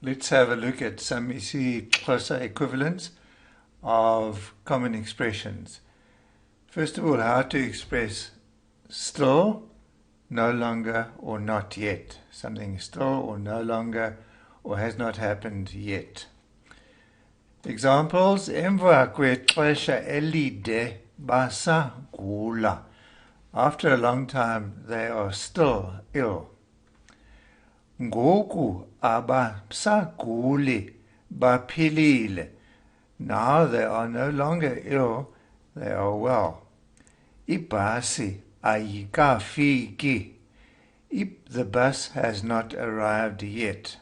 Let's have a look at some isiXhosa equivalents of common expressions. First of all, how to express still, no longer, or not yet. Something is still or no longer or has not happened yet. Examples: emva kwexesha elide basagula. After a long time, they are still ill. Ngoku abasaguli baphilile. Now they are no longer ill, they are well. Ibhasi ayikafiki. The bus has not arrived yet.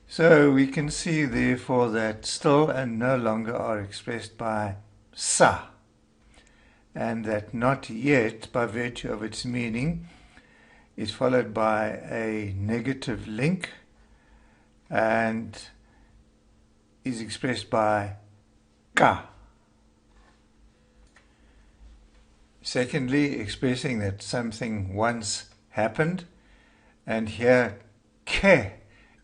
So we can see therefore that still and no longer are expressed by sa, and that not yet, by virtue of its meaning, is followed by a negative link and is expressed by ka. Secondly, expressing that something once happened, and here ke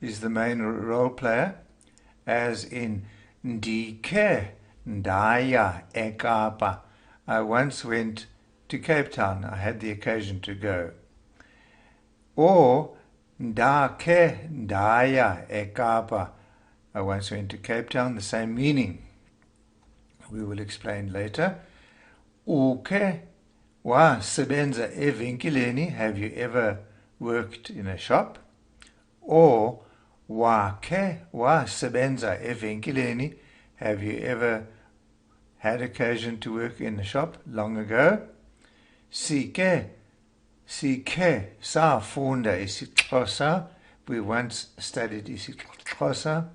is the main role player, as in ndike ndaya eKapa. I once went to Cape Town. I had the occasion to go. Or ndake ndaya eKapa. I once went to Cape Town, the same meaning. We will explain later. Uke wasebenza evenkileni. Have you ever worked in a shop? Or wake wasebenza evenkileni. Have you ever had occasion to work in a shop long ago? Sike safunda isiXhosa. We once studied isiXhosa.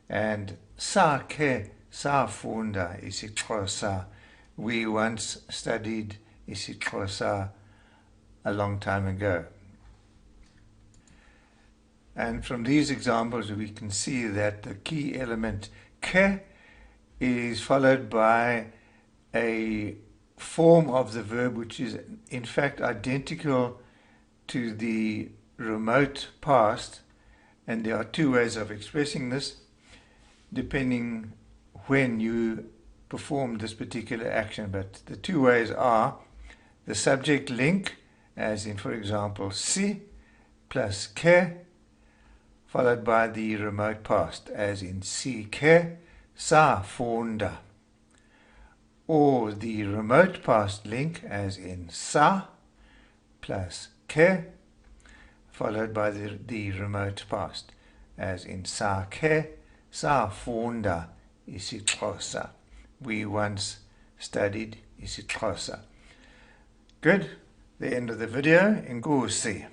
And sake safunda isiXhosa. We once studied isiXhosa a long time ago. And from these examples we can see that the key element ke is followed by a form of the verb which is in fact identical to the remote past, and there are two ways of expressing this depending when you perform this particular action. But the two ways are the subject link, as in, for example, si plus ke, followed by the remote past, as in si ke safunda. Or the remote past link, as in sa plus ke, followed by the remote past, as in sa ke safunda isiXhosa. We once studied isiXhosa. Good. The end of the video. Enkosi.